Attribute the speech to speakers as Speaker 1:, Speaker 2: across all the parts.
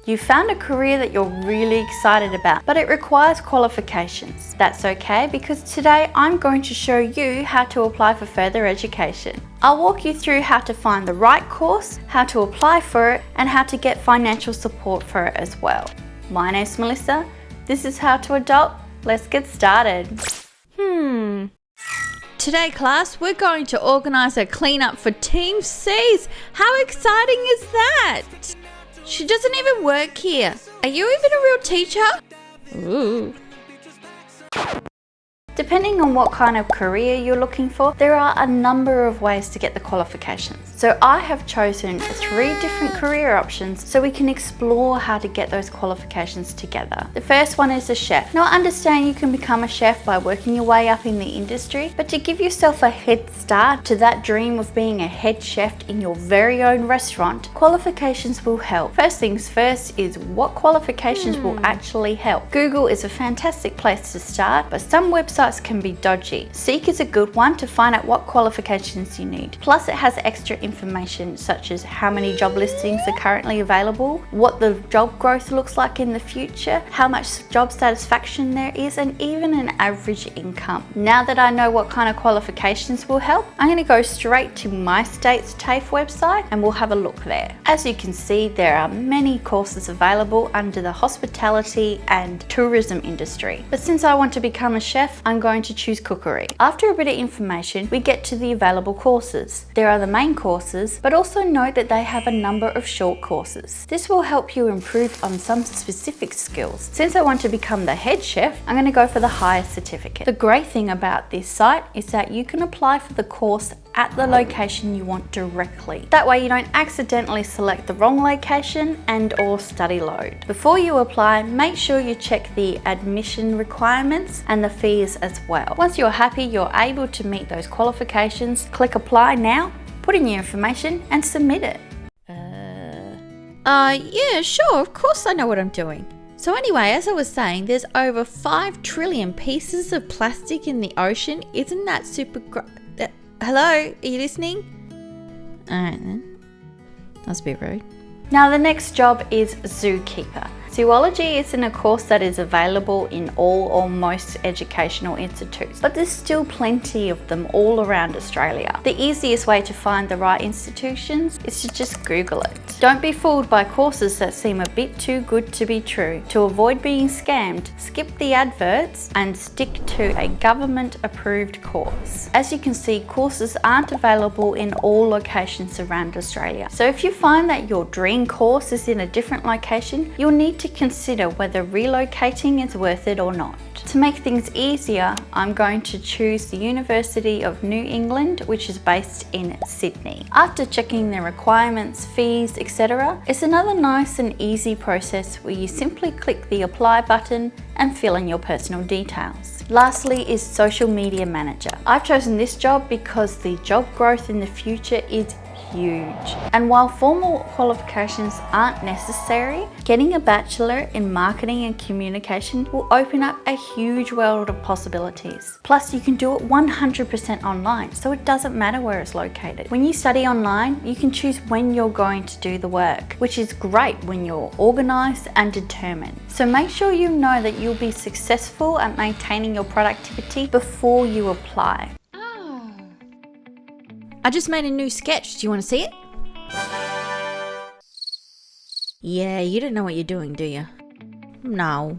Speaker 1: You found a career that you're really excited about, but it requires qualifications. That's okay, because today I'm going to show you how to apply for further education. I'll walk you through how to find the right course, how to apply for it, and how to get financial support for it as well. My name's Melissa. This is How to Adult. Let's get started. Today, class, we're going to organise a cleanup for teamseas. How exciting is that? She doesn't even work here. Are you even a real teacher? Ooh. Depending on what kind of career you're looking for, there are a number of ways to get the qualifications. So I have chosen 3 different career options so we can explore how to get those qualifications together. The first one is a chef. Now, I understand you can become a chef by working your way up in the industry, but to give yourself a head start to that dream of being a head chef in your very own restaurant, qualifications will help. First things first is what qualifications will actually help. Google is a fantastic place to start, but some websites can be dodgy. Seek is a good one to find out what qualifications you need. Plus, it has extra information such as how many job listings are currently available, what the job growth looks like in the future, how much job satisfaction there is, and even an average income. Now that I know what kind of qualifications will help, I'm going to go straight to my state's TAFE website and we'll have a look there. As you can see, there are many courses available under the hospitality and tourism industry. But since I want to become a chef, I'm going to choose cookery. After a bit of information, we get to the available courses. There are the main courses, but also note that they have a number of short courses. This will help you improve on some specific skills. Since I want to become the head chef, I'm going to go for the highest certificate. The great thing about this site is that you can apply for the course at the location you want directly. That way you don't accidentally select the wrong location and/or study load. Before you apply, make sure you check the admission requirements and the fees as well. Once you're happy you're able to meet those qualifications, click apply now, put in your information and submit it. Yeah, sure, of course I know what I'm doing. So anyway, as I was saying, there's over 5 trillion pieces of plastic in the ocean. Isn't that super Hello, are you listening? Alright then. That's a bit rude. Now the next job is zookeeper. Zoology isn't a course that is available in all or most educational institutes, but there's still plenty of them all around Australia. The easiest way to find the right institutions is to just Google it. Don't be fooled by courses that seem a bit too good to be true. To avoid being scammed, skip the adverts and stick to a government-approved course. As you can see, courses aren't available in all locations around Australia. So if you find that your dream course is in a different location, you'll need to consider whether relocating is worth it or not. To make things easier, I'm going to choose the University of New England, which is based in Sydney. After checking the requirements, fees, etc., it's another nice and easy process where you simply click the apply button and fill in your personal details. Lastly is social media manager. I've chosen this job because the job growth in the future is huge. And while formal qualifications aren't necessary, getting a bachelor in marketing and communication will open up a huge world of possibilities. Plus, you can do it 100% online, so it doesn't matter where it's located. When you study online, you can choose when you're going to do the work, which is great when you're organized and determined. So make sure you know that you'll be successful at maintaining your productivity before you apply. I just made a new sketch. Do you want to see it? Yeah, you don't know what you're doing, do you? No.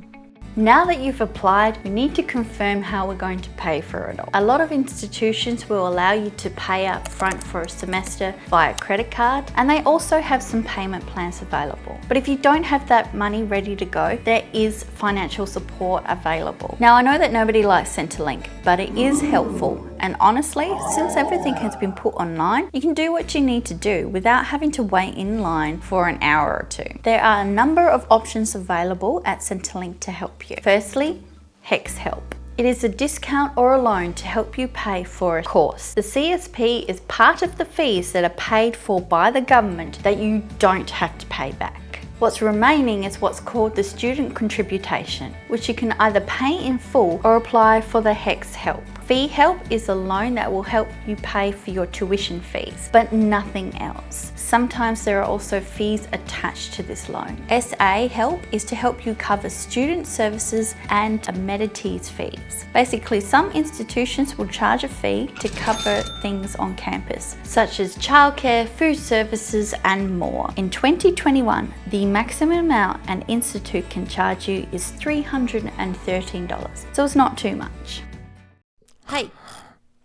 Speaker 1: Now that you've applied, we need to confirm how we're going to pay for it all. A lot of institutions will allow you to pay up front for a semester via credit card, and they also have some payment plans available. But if you don't have that money ready to go, there is financial support available. Now, I know that nobody likes Centrelink, but it is helpful. And honestly, since everything has been put online, you can do what you need to do without having to wait in line for an hour or 2. There are a number of options available at Centrelink to help you. Firstly, HEX Help. It is a discount or a loan to help you pay for a course. The CSP is part of the fees that are paid for by the government that you don't have to pay back. What's remaining is what's called the student contribution, which you can either pay in full or apply for the HEX Help. Fee help is a loan that will help you pay for your tuition fees, but nothing else. Sometimes there are also fees attached to this loan. SA help is to help you cover student services and amenities fees. Basically, some institutions will charge a fee to cover things on campus, such as childcare, food services, and more. In 2021, the maximum amount an institute can charge you is $313, so it's not too much.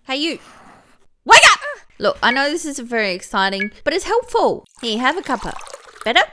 Speaker 1: Hey you, wake up! Look, I know this isn't very exciting, but it's helpful. Here, have a cuppa. Better?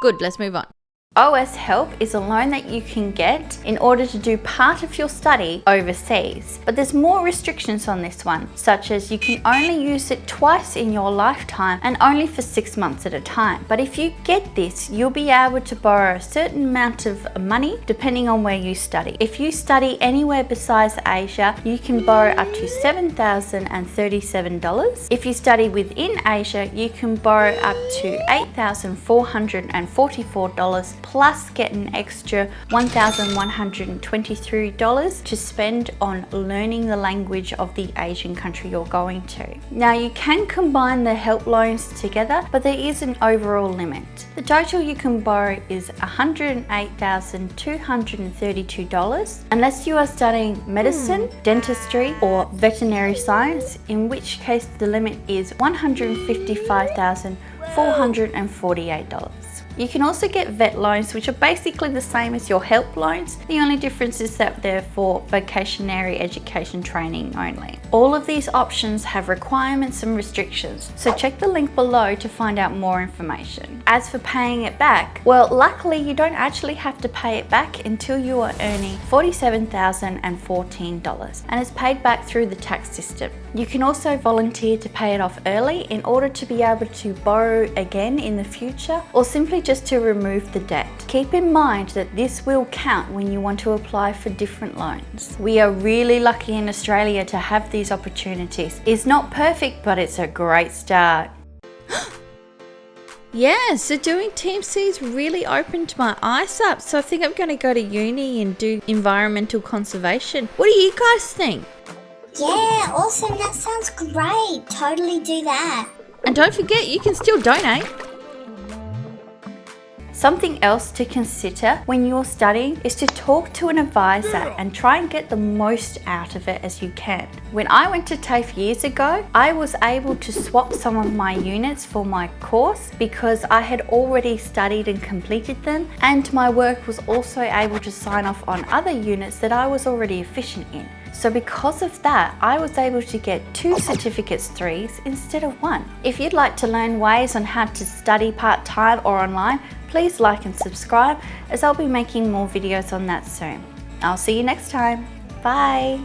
Speaker 1: Good, let's move on. OS Help is a loan that you can get in order to do part of your study overseas. But there's more restrictions on this one, such as you can only use it twice in your lifetime and only for 6 months at a time. But if you get this, you'll be able to borrow a certain amount of money depending on where you study. If you study anywhere besides Asia, you can borrow up to $7,037. If you study within Asia, you can borrow up to $8,444 plus get an extra $1,123 to spend on learning the language of the Asian country you're going to. Now you can combine the help loans together, but there is an overall limit. The total you can borrow is $108,232 unless you are studying medicine, dentistry, or veterinary science, in which case the limit is $155,448. You can also get vet loans, which are basically the same as your help loans. The only difference is that they're for vocationary education training only. All of these options have requirements and restrictions, so check the link below to find out more information. As for paying it back, well, luckily you don't actually have to pay it back until you are earning $47,014, and it's paid back through the tax system. You can also volunteer to pay it off early in order to be able to borrow again in the future, or simply just to remove the debt. Keep in mind that this will count when you want to apply for different loans. We are really lucky in Australia to have these opportunities. It's not perfect, but it's a great start. Yeah, so doing teamseas really opened my eyes up, so I think I'm going to go to uni and do environmental conservation. What do you guys think?
Speaker 2: Yeah, awesome. That sounds great. Totally do that.
Speaker 1: And don't forget, you can still donate. Something else to consider when you're studying is to talk to an advisor and try and get the most out of it as you can. When I went to TAFE years ago, I was able to swap some of my units for my course because I had already studied and completed them, and my work was also able to sign off on other units that I was already efficient in. So because of that, I was able to get 2 certificates 3s instead of 1. If you'd like to learn ways on how to study part-time or online, please like and subscribe, as I'll be making more videos on that soon. I'll see you next time. Bye.